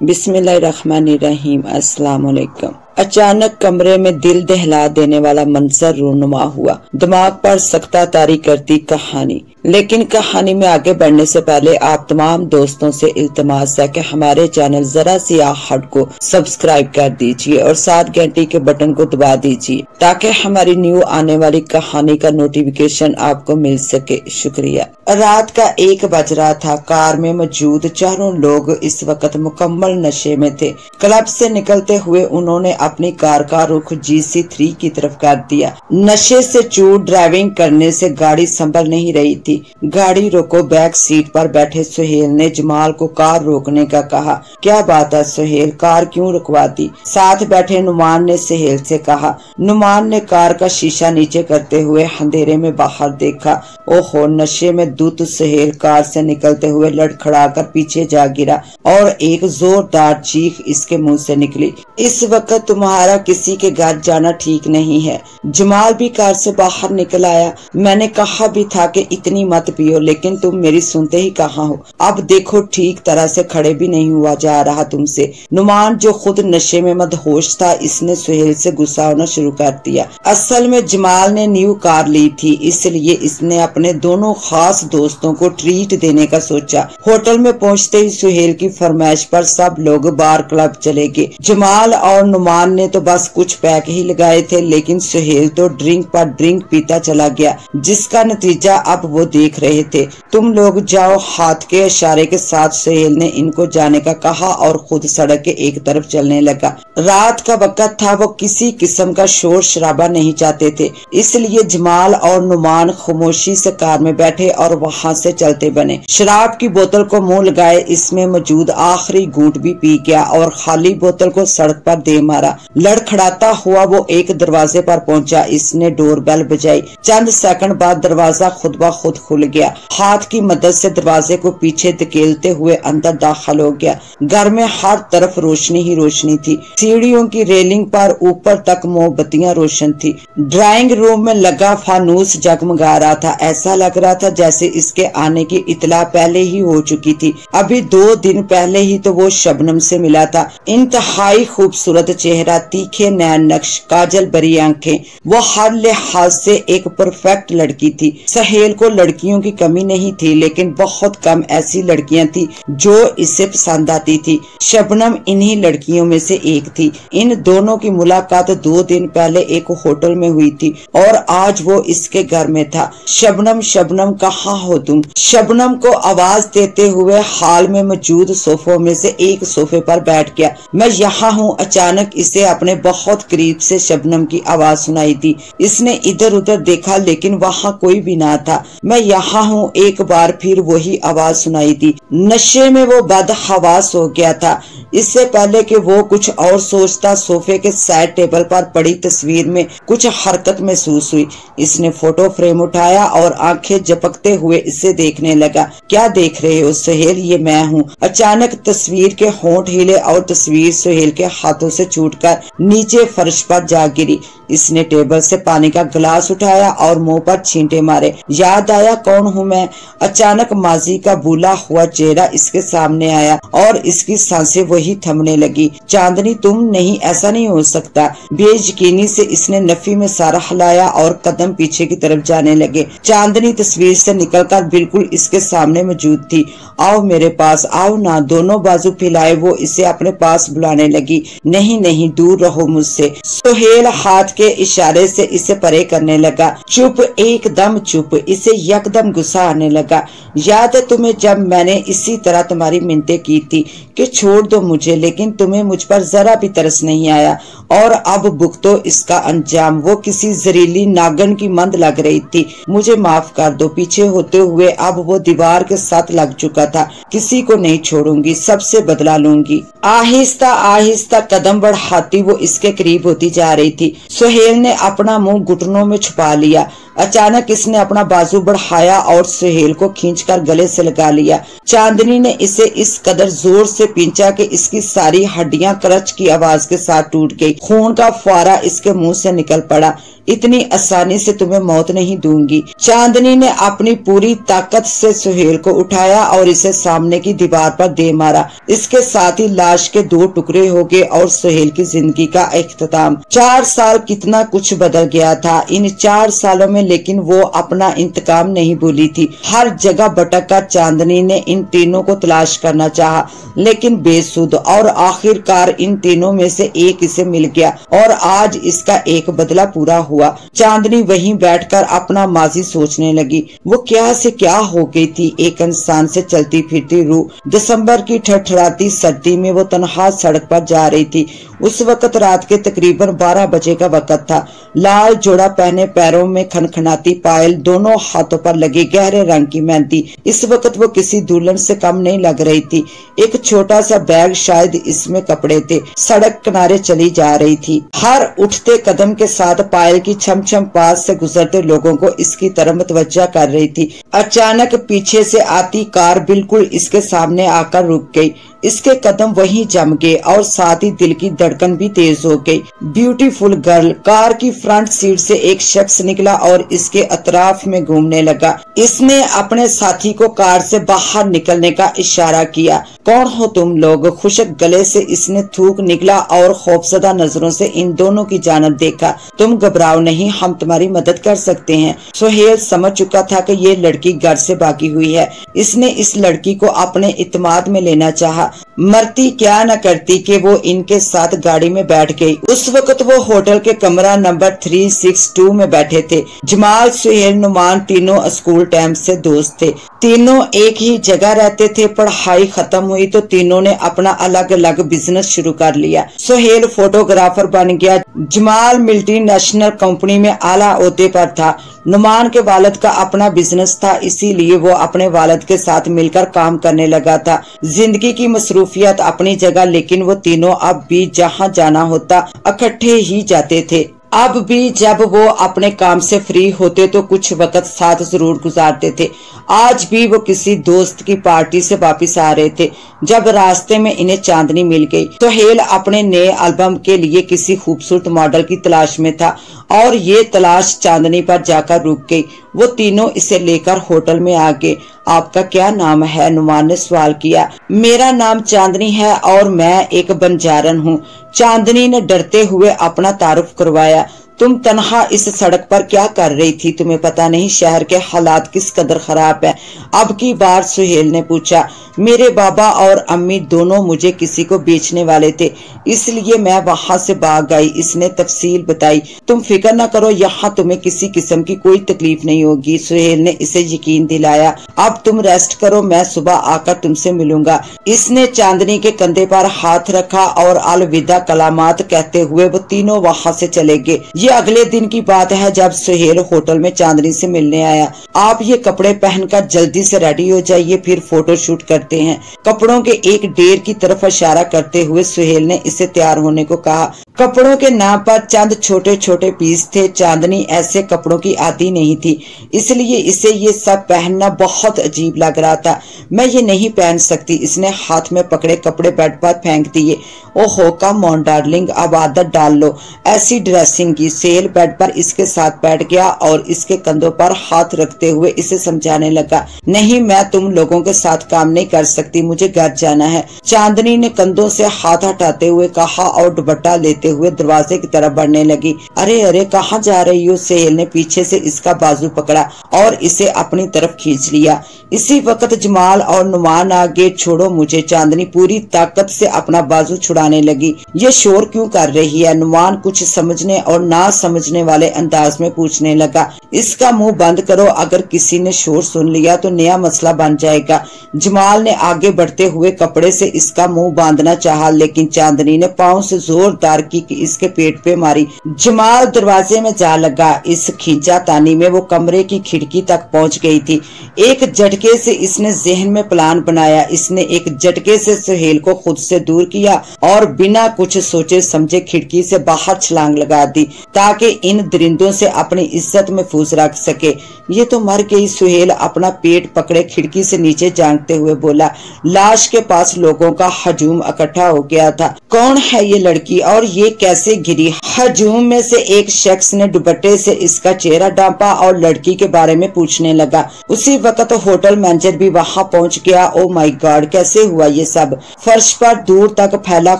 बिस्मिल्लाहिर्रहमानिर्रहीम। अस्सलाम वालेकुम। अचानक कमरे में दिल दहला देने वाला मंजर रूनुमा हुआ। दिमाग पर सख्ता तारी करती कहानी। लेकिन कहानी में आगे बढ़ने से पहले आप तमाम दोस्तों से इल्तिमास है कि हमारे चैनल जरा सी आहट को सब्सक्राइब कर दीजिए और साथ घंटी के बटन को दबा दीजिए ताकि हमारी न्यू आने वाली कहानी का नोटिफिकेशन आपको मिल सके। शुक्रिया। रात का 1 बज रहा था। कार में मौजूद चारों लोग इस वक्त मुकम्मल नशे में थे। क्लब से निकलते हुए उन्होंने अपनी कार का रुख GC3 की तरफ कर दिया। नशे से चूर ड्राइविंग करने से गाड़ी संभल नहीं रही थी। गाड़ी रोको। बैक सीट पर बैठे सुहेल ने जमाल को कार रोकने का कहा। क्या बात है सुहेल, कार क्यों रुकवा दी? साथ बैठे नुमान ने सुहेल से कहा। नुमान ने कार का शीशा नीचे करते हुए अंधेरे में बाहर देखा। ओहो, नशे में धुत सुहेल कार से निकलते हुए लड़खड़ाकर पीछे जा गिरा और एक जोरदार चीख इसके मुंह से निकली। इस वक्त तुम्हारा किसी के घर जाना ठीक नहीं है। जमाल भी कार से बाहर निकल आया। मैंने कहा भी था कि इतनी मत पियो, लेकिन तुम मेरी सुनते ही कहाँ हो। अब देखो, ठीक तरह से खड़े भी नहीं हुआ जा रहा तुमसे। नुमान जो खुद नशे में मदहोश था, इसने सुहेल से गुस्सा होना शुरू कर दिया। असल में जमाल ने न्यू कार ली थी, इसलिए इसने अपने दोनों खास दोस्तों को ट्रीट देने का सोचा। होटल में पहुंचते ही सुहेल की फरमाइश पर सब लोग बार क्लब चले गए। जमाल और नुमान ने तो बस कुछ पैक ही लगाए थे, लेकिन सुहेल तो ड्रिंक पर ड्रिंक पीता चला गया, जिसका नतीजा अब वो देख रहे थे। तुम लोग जाओ, हाथ के इशारे के साथ सुहेल ने इनको जाने का कहा और खुद सड़क के एक तरफ चलने लगा। रात का वक्त था, वो किसी किस्म का शोर शराबा नहीं चाहते थे, इसलिए जमाल और नुमान खामोशी से कार में बैठे और वहाँ से चलते बने। शराब की बोतल को मुंह लगाए इसमें मौजूद आखिरी घूंट भी पी गया और खाली बोतल को सड़क पर दे मारा। लड़खड़ाता हुआ वो एक दरवाजे पर पहुंचा। इसने डोरबेल बजाई। चंद सेकंड बाद दरवाजा खुद ब खुद खुल गया। हाथ की मदद से दरवाजे को पीछे धकेलते हुए अंदर दाखिल हो गया। घर में हर तरफ रोशनी ही रोशनी थी। सीढ़ियों की रेलिंग पर ऊपर तक मोमबत्तियां रोशन थी। ड्राइंग रूम में लगा फानूस जगमगा रहा था। ऐसा लग रहा था जैसे इसके आने की इतला पहले ही हो चुकी थी। अभी 2 दिन पहले ही तो वो शबनम से मिला था। इंतहाई खूबसूरत चेहरा, तीखे नैन नक्श, काजल भरी आंखें। वो हर लिहाज से एक परफेक्ट लड़की थी। सुहेल को लड़कियों की कमी नहीं थी, लेकिन बहुत कम ऐसी लड़कियां थी जो इसे पसंद आती थी। शबनम इन्हीं लड़कियों में से एक थी। इन दोनों की मुलाकात 2 दिन पहले एक होटल में हुई थी और आज वो इसके घर में था। शबनम, शबनम कहाँ हो तुम? शबनम को आवाज देते हुए हाल में मौजूद सोफों में से एक सोफे पर बैठ गया। मैं यहाँ हूँ। अचानक इसे अपने बहुत करीब से शबनम की आवाज सुनाई दी। इसने इधर उधर देखा, लेकिन वहाँ कोई भी ना था। मैं यहाँ हूँ, एक बार फिर वही आवाज सुनाई दी। नशे में वो बदहवास हो गया था। इससे पहले कि वो कुछ और सोचता, सोफे के साइड टेबल पर पड़ी तस्वीर में कुछ हरकत महसूस हुई। इसने फोटो फ्रेम उठाया और आंखें झपकते हुए इसे देखने लगा। क्या देख रहे हो सुहेल? ये मैं हूँ। अचानक तस्वीर के होंठ हिले और तस्वीर सुहेल के हाथों से छूटकर नीचे फर्श पर जा गिरी। इसने टेबल से पानी का गिलास उठाया और मुंह पर छींटे मारे। याद आया कौन हूँ मैं? अचानक माजी का भूला हुआ चेहरा इसके सामने आया और इसकी सांसें वही थमने लगी। चांदनी, तुम नहीं, ऐसा नहीं हो सकता। बेयकीनी से इसने नफी में सारा हिलाया और कदम पीछे की तरफ जाने लगे। चांदनी तस्वीर से निकलकर बिल्कुल इसके सामने मौजूद थी। आओ मेरे पास, आओ ना। दोनों बाजू फैलाए वो इसे अपने पास बुलाने लगी। नहीं नहीं, दूर रहो मुझसे। सुहेल हाथ के इशारे से इसे परे करने लगा। चुप, एकदम चुप। इसे यकदम गुस्सा आने लगा। याद है तुम्हें जब मैंने इसी तरह तुम्हारी मिन्नतें की थी कि छोड़ दो मुझे, लेकिन तुम्हें मुझ पर जरा भी तरस नहीं आया और अब भुगतो इसका अंजाम। वो किसी जहरीली नागन की मंद लग रही थी। मुझे माफ कर दो। पीछे होते हुए अब वो दीवार के साथ लग चुका था। किसी को नहीं छोड़ूंगी, सबसे बदला लूंगी। आहिस्ता आहिस्ता कदम बढ़ाती वो इसके करीब होती जा रही थी। सुहेल ने अपना मुंह घुटनों में छुपा लिया। अचानक इसने अपना बाजू बढ़ाया और सुहेल को खींचकर गले से लगा लिया। चांदनी ने इसे इस कदर जोर से पींचा कि इसकी सारी हड्डियां करच की आवाज के साथ टूट गई। खून का फुआरा इसके मुंह से निकल पड़ा। इतनी आसानी से तुम्हें मौत नहीं दूंगी। चांदनी ने अपनी पूरी ताकत से सुहेल को उठाया और इसे सामने की दीवार पर दे मारा। इसके साथ ही लाश के 2 टुकड़े हो गए और सुहेल की जिंदगी का इख्तिताम। 4 साल कितना कुछ बदल गया था इन 4 सालों में, लेकिन वो अपना इंतकाम नहीं भूली थी। हर जगह भटक कर चांदनी ने इन तीनों को तलाश करना चाहा, लेकिन बेसुध, और आखिरकार इन तीनों में से एक इसे मिल गया और आज इसका एक बदला पूरा हुआ। चांदनी वहीं बैठकर अपना माजी सोचने लगी। वो क्या से क्या हो गई थी, एक इंसान से चलती फिरती रूह। दिसंबर की ठठराती सर्दी में वो तन्हा सड़क पर जा रही थी। उस वक्त रात के तकरीबन 12 बजे का वक्त था। लाल जोड़ा पहने, पैरों में खनखनाती पायल, दोनों हाथों पर लगी गहरे रंग की मेहंदी। इस वक्त वो किसी दुल्हन से कम नहीं लग रही थी। एक छोटा सा बैग, शायद इसमें कपड़े थे, सड़क किनारे चली जा रही थी। हर उठते कदम के साथ पायल की छम छम पास से गुजरते लोगों को इसकी तरफ मुतवज्जा कर रही थी। अचानक पीछे से आती कार बिल्कुल इसके सामने आकर रुक गई। इसके कदम वहीं जम गए और साथ ही दिल की धड़कन भी तेज हो गई। Beautiful girl. कार की फ्रंट सीट से एक शख्स निकला और इसके अतराफ में घूमने लगा। इसने अपने साथी को कार से बाहर निकलने का इशारा किया। कौन हो तुम लोग? खुशक गले से इसने थूक निकला और खौफजदा नजरों से इन दोनों की जानब देखा। तुम घबराओ नहीं, हम तुम्हारी मदद कर सकते हैं। सुहेल समझ चुका था कि ये लड़की घर से भागी हुई है। इसने इस लड़की को अपने इत्मीनान में लेना चाहा। मरती क्या न करती कि वो इनके साथ गाड़ी में बैठ गई। उस वक्त वो होटल के कमरा नंबर 362 में बैठे थे। जमाल, सुहेल, नुमान तीनों स्कूल टाइम से दोस्त थे। तीनों एक ही जगह रहते थे। पढ़ाई खत्म हुई तो तीनों ने अपना अलग अलग बिजनेस शुरू कर लिया। सुहेल फोटोग्राफर बन गया। जमाल मल्टीनेशनल कंपनी में आला ओहदे पर था। नुमान के वालिद का अपना बिजनेस था, इसीलिए वो अपने वालिद के साथ मिलकर काम करने लगा था। जिंदगी की मसरूफियत अपनी जगह, लेकिन वो तीनों अब भी जहाँ जाना होता इकट्ठे ही जाते थे। अब भी जब वो अपने काम से फ्री होते तो कुछ वक्त साथ जरूर गुजारते थे। आज भी वो किसी दोस्त की पार्टी से वापस आ रहे थे जब रास्ते में इन्हें चांदनी मिल गई। सुहेल अपने नए एल्बम के लिए किसी खूबसूरत मॉडल की तलाश में था और ये तलाश चांदनी पर जाकर रुक गई। वो तीनों इसे लेकर होटल में आ गए। आपका क्या नाम है? नुमान ने सवाल किया। मेरा नाम चांदनी है और मैं एक बंजारन हूँ। चांदनी ने डरते हुए अपना तारुफ करवाया। तुम तन्हा इस सड़क पर क्या कर रही थी? तुम्हें पता नहीं शहर के हालात किस कदर खराब है? अब की बार सुहेल ने पूछा। मेरे बाबा और अम्मी दोनों मुझे किसी को बेचने वाले थे, इसलिए मैं वहाँ से भाग गई। इसने तफसील बताई। तुम फिक्र न करो, यहाँ तुम्हें किसी किस्म की कोई तकलीफ नहीं होगी। सुहेल ने इसे यकीन दिलाया। अब तुम रेस्ट करो, मैं सुबह आकर तुमसे मिलूंगा। इसने चांदनी के कंधे पर हाथ रखा और अलविदा कलामात कहते हुए वो तीनों वहाँ से चले गए। ये अगले दिन की बात है जब सुहेल होटल में चांदनी से मिलने आया। आप ये कपड़े पहनकर जल्दी से रेडी हो जाइए, फिर फोटो शूट करते हैं। कपड़ों के एक ढेर की तरफ इशारा करते हुए सुहेल ने इसे तैयार होने को कहा। कपड़ों के नाम पर चंद छोटे छोटे पीस थे। चांदनी ऐसे कपड़ों की आदी नहीं थी, इसलिए इसे ये सब पहनना बहुत अजीब लग रहा था। मैं ये नहीं पहन सकती। इसने हाथ में पकड़े कपड़े बेड पर फेंक दिए। ओहो कम ऑन डार्लिंग, अब आदत डाल लो ऐसी ड्रेसिंग की। सुहेल बेड पर इसके साथ बैठ गया और इसके कंधों पर हाथ रखते हुए इसे समझाने लगा। नहीं, मैं तुम लोगों के साथ काम नहीं कर सकती, मुझे घर जाना है। चांदनी ने कंधों से हाथ हटाते हुए कहा और दुपट्टा लेते हुए दरवाजे की तरफ बढ़ने लगी। अरे अरे कहाँ जा रही हो? सुहेल ने पीछे से इसका बाजू पकड़ा और इसे अपनी तरफ खींच लिया। इसी वक्त जमाल और नुमान आ गए। छोड़ो मुझे। चांदनी पूरी ताकत से अपना बाजू छुड़ाने लगी। ये शोर क्यों कर रही है? नुमान कुछ समझने और ना समझने वाले अंदाज में पूछने लगा। इसका मुंह बंद करो, अगर किसी ने शोर सुन लिया तो नया मसला बन जाएगा। जमाल ने आगे बढ़ते हुए कपड़े से इसका मुंह बांधना चाहा, लेकिन चांदनी ने पांव से जोरदार किक इसके पेट पे मारी। जमाल दरवाजे में जा लगा। इस खींचा तानी में वो कमरे की खिड़की तक पहुंच गई थी। एक झटके से इसने जहन में प्लान बनाया। इसने एक झटके से सुहेल को खुद से दूर किया और बिना कुछ सोचे समझे खिड़की से बाहर छलांग लगा दी, ताकि इन दरिंदों से अपनी इज्जत महफूज रख सके। ये तो मर गई। सुहेल अपना पेट पकड़े खिड़की से नीचे झांकते हुए बोला। लाश के पास लोगों का हजूम इकट्ठा हो गया था। कौन है ये लड़की और ये कैसे गिरी? हजूम में से एक शख्स ने दुपट्टे से इसका चेहरा ढांपा और लड़की के बारे में पूछने लगा। उसी वक्त होटल मैनेजर भी वहां पहुंच गया। ओ माय गॉड, कैसे हुआ ये सब? फर्श पर दूर तक फैला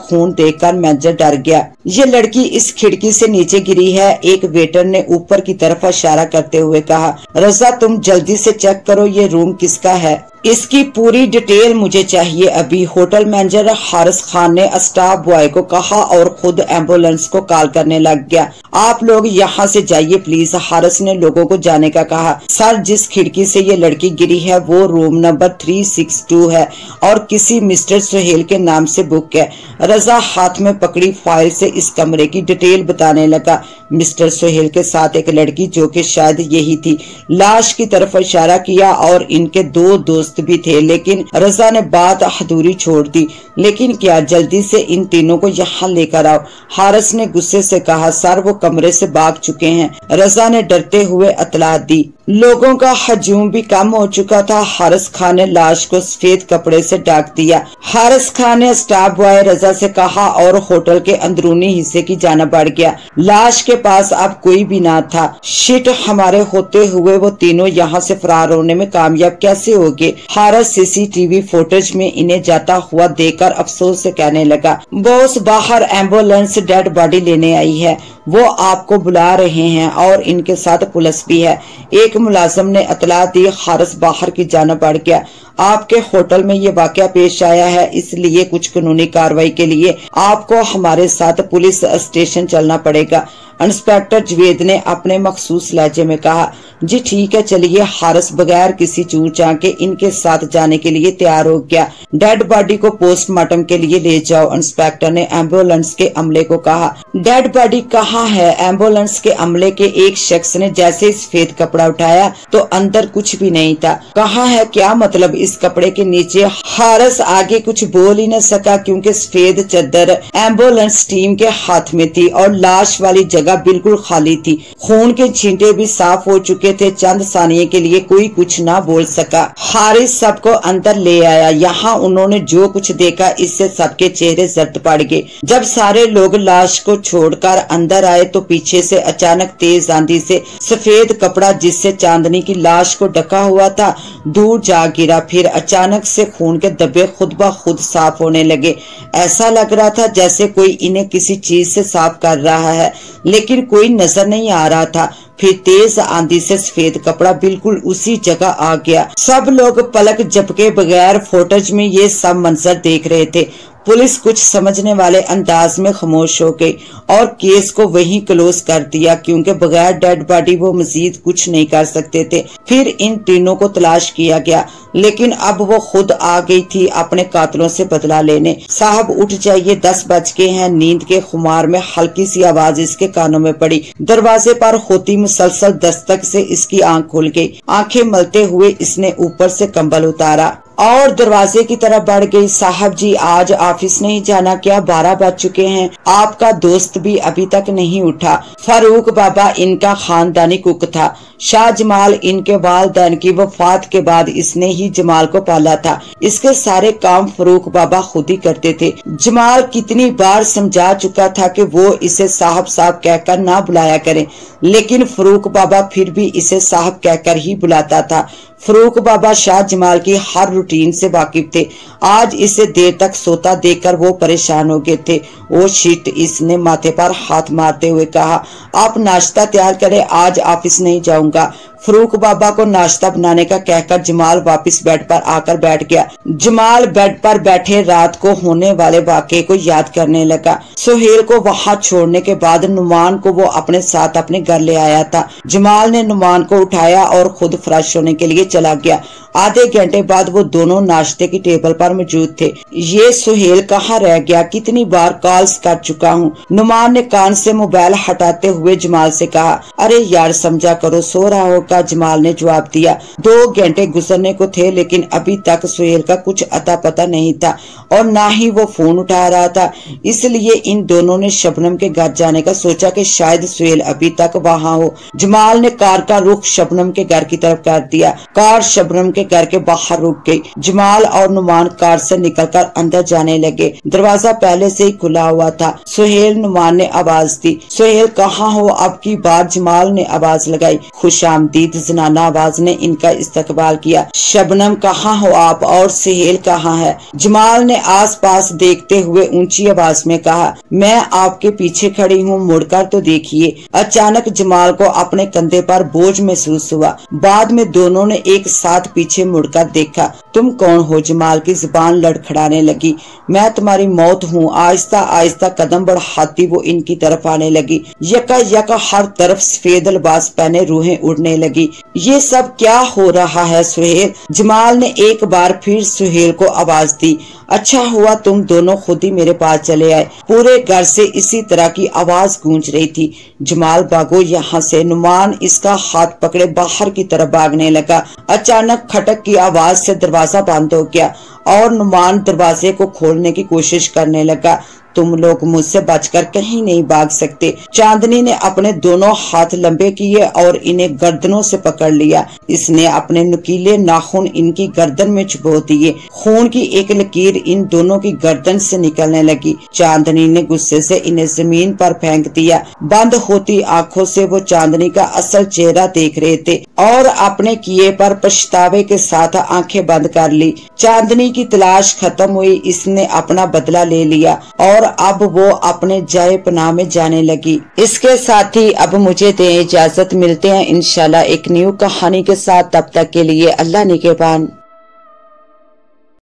खून देखकर मैनेजर डर गया। ये लड़की इस खिड़की से नीचे गिरी है, एक वेटर ने ऊपर की तरफ इशारा करते हुए कहा। रजा, तुम जल्दी से चेक करो ये रूम किसका है, इसकी पूरी डिटेल मुझे चाहिए अभी। होटल मैनेजर हारिस खान ने स्टाफ बॉय को कहा और खुद एम्बुलेंस को कॉल करने लग गया। आप लोग यहाँ से जाइए प्लीज। हारिस ने लोगों को जाने का कहा। सर, जिस खिड़की से ये लड़की गिरी है वो रूम नंबर 362 है और किसी मिस्टर सुहेल के नाम से बुक है। रजा हाथ में पकड़ी फाइल से इस कमरे की डिटेल बताने लगा। मिस्टर सुहेल के साथ एक लड़की जो कि शायद यही थी। लाश की तरफ इशारा किया और इनके दो दोस्त भी थे, लेकिन रजा ने बात अधूरी छोड़ दी। लेकिन क्या? जल्दी से इन तीनों को यहाँ लेकर आओ। हारिस ने गुस्से से कहा। सर, वो कमरे से भाग चुके हैं, रजा ने डरते हुए इत्तला दी। लोगों का हजूम भी कम हो चुका था। हारिस खान ने लाश को सफेद कपड़े से ढक दिया। हारिस खान ने स्टाफ बॉय रजा से कहा और होटल के अंदरूनी हिस्से की जानिब बढ़ गया। लाश के पास अब कोई भी ना था। शिट, हमारे होते हुए वो तीनों यहाँ से फरार होने में कामयाब कैसे हो गए? हारिस सीसीटीवी फुटेज में इन्हें जाता हुआ देखकर अफसोस से कहने लगा। बॉस, बाहर एम्बुलेंस डेड बॉडी लेने आई है, वो आपको बुला रहे हैं और इनके साथ पुलिस भी है। एक मुलाजिम ने इत्तला दी। हारिस बाहर की जानिब बढ़ गया। आपके होटल में ये वाकया पेश आया है, इसलिए कुछ कानूनी कार्रवाई के लिए आपको हमारे साथ पुलिस स्टेशन चलना पड़ेगा। इंस्पेक्टर जवेद ने अपने मखसूस लहजे में कहा। जी ठीक है, चलिए। हारिस बगैर किसी चूं चां के इनके साथ जाने के लिए तैयार हो गया। डेड बॉडी को पोस्टमार्टम के लिए ले जाओ, इंस्पेक्टर ने एम्बुलेंस के अमले को कहा। डेड बॉडी कहाँ है? एम्बुलेंस के अमले के एक शख्स ने जैसे सफेद कपड़ा उठाया तो अंदर कुछ भी नहीं था। कहाँ है? क्या मतलब इस कपड़े के नीचे? हारिस आगे कुछ बोल ही न सका क्योंकि सफेद चादर एम्बुलेंस टीम के हाथ में थी और लाश वाली जगह बिल्कुल खाली थी। खून के छींटे भी साफ हो चुके थे। चंद सानिये के लिए कोई कुछ ना बोल सका। हारिस सबको अंदर ले आया। यहाँ उन्होंने जो कुछ देखा इससे सबके चेहरे जर्द पड़ गए। जब सारे लोग लाश को छोड़कर अंदर आए तो पीछे से अचानक तेज आंधी से सफेद कपड़ा जिससे चांदनी की लाश को ढका हुआ था दूर जा गिरा। फिर अचानक से खून के धब्बे खुद ब खुद साफ होने लगे। ऐसा लग रहा था जैसे कोई इन्हें किसी चीज से साफ कर रहा है, लेकिन कोई नजर नहीं आ रहा था। फिर तेज आंधी से सफेद कपड़ा बिल्कुल उसी जगह आ गया। सब लोग पलक झपके बगैर फुटेज में ये सब मंजर देख रहे थे। पुलिस कुछ समझने वाले अंदाज में खामोश हो गई और केस को वहीं क्लोज कर दिया क्योंकि बगैर डेड बॉडी वो मजीद कुछ नहीं कर सकते थे। फिर इन तीनों को तलाश किया गया, लेकिन अब वो खुद आ गई थी अपने कातिलों से बदला लेने। साहब उठ जाइए, 10 बज गए हैं। नींद के खुमार में हल्की सी आवाज इसके कानों में पड़ी। दरवाजे पर होती मुसलसल दस्तक से इसकी आंख खुल गई। आंखें मलते हुए इसने ऊपर से कंबल उतारा और दरवाजे की तरफ बढ़ गई। साहब जी, आज ऑफिस नहीं जाना क्या? 12 बज चुके हैं। आपका दोस्त भी अभी तक नहीं उठा। फारूक बाबा इनका खानदानी कुक था। शाह जमाल इनके वालिदैन की वफात के बाद इसने ही जमाल को पाला था। इसके सारे काम फारूक बाबा खुद ही करते थे। जमाल कितनी बार समझा चुका था कि वो इसे साहब साहब कहकर ना बुलाया करे, लेकिन फारूक बाबा फिर भी इसे साहब कहकर ही बुलाता था। फारूक बाबा शाह जमाल की हर रूटीन से वाकिफ थे। आज इसे देर तक सोता देखकर वो परेशान हो गए थे। ओ शिट, इसने माथे पर हाथ मारते हुए कहा। आप नाश्ता तैयार करें, आज ऑफिस नहीं जाऊंगा। फारूक बाबा को नाश्ता बनाने का कहकर जमाल वापस बेड पर आकर बैठ गया। जमाल बेड पर बैठे रात को होने वाले वाक़े को याद करने लगा। सुहेल को वहां छोड़ने के बाद नुमान को वो अपने साथ अपने घर ले आया था। जमाल ने नुमान को उठाया और खुद फ्रेश होने के लिए चला गया। आधे घंटे बाद वो दोनों नाश्ते की टेबल पर मौजूद थे। ये सुहेल कहाँ रह गया? कितनी बार कॉल्स कर चुका हूँ। नुमान ने कान से मोबाइल हटाते हुए जमाल से कहा, अरे यार समझा करो, सो रहा होगा। का जमाल ने जवाब दिया। 2 घंटे गुजरने को थे लेकिन अभी तक सुहेल का कुछ अता पता नहीं था और ना ही वो फोन उठा रहा था। इसलिए इन दोनों ने शबनम के घर जाने का सोचा कि शायद सुहेल अभी तक वहाँ हो। जमाल ने कार का रुख शबनम के घर की तरफ कर दिया। कार शबनम के घर के बाहर रुक गई। जमाल और नुमान कार से निकलकर अंदर जाने लगे। दरवाजा पहले से ही खुला हुआ था। सुहेल, नुमान ने आवाज दी। सुहेल कहाँ हो? अब की बार जमाल ने आवाज लगाई। खुशामदीद जनाना आवाज ने इनका इस्तकबाल किया। शबनम कहाँ हो आप? और सुहेल कहाँ है? जमाल ने आस पास देखते हुए ऊंची आवाज में कहा, मैं आपके पीछे खड़ी हूँ, मुड़कर तो देखिए। अचानक जमाल को अपने कंधे पर बोझ महसूस हुआ। बाद में दोनों ने एक साथ पीछे मुड़कर देखा। तुम कौन हो? जमाल की जुबान लड़खड़ाने लगी। मैं तुम्हारी मौत हूँ। आहिस्ता आहिस्ता कदम बढ़ाती वो इनकी तरफ आने लगी। यका यका हर तरफ सफेद लिबास पहने रूहें उड़ने लगी। ये सब क्या हो रहा है सुहेल? जमाल ने एक बार फिर सुहेल को आवाज दी। अच्छा हुआ तुम दोनों खुद ही मेरे पास चले आए। पूरे घर से इसी तरह की आवाज गूंज रही थी। जमाल भागो यहाँ से। नुमान इसका हाथ पकड़े बाहर की तरफ भागने लगा। अचानक खटक की आवाज से दरवाजा बंद हो गया और नुमान दरवाजे को खोलने की कोशिश करने लगा। तुम लोग मुझसे बचकर कहीं नहीं भाग सकते। चांदनी ने अपने दोनों हाथ लंबे किए और इन्हें गर्दनों से पकड़ लिया। इसने अपने नुकीले नाखून इनकी गर्दन में चुभो दिए। खून की एक लकीर इन दोनों की गर्दन से निकलने लगी। चांदनी ने गुस्से से इन्हें जमीन पर फेंक दिया। बंद होती आंखों से वो चांदनी का असल चेहरा देख रहे थे और अपने किए पर पछतावे के साथ आंखें बंद कर ली। चांदनी की तलाश खत्म हुई। इसने अपना बदला ले लिया और अब वो अपने जाए पनाह में जाने लगी। इसके साथ ही अब मुझे दें इजाजत। मिलते हैं इंशाल्लाह एक न्यू कहानी के साथ। तब तक के लिए अल्लाह निगहबान।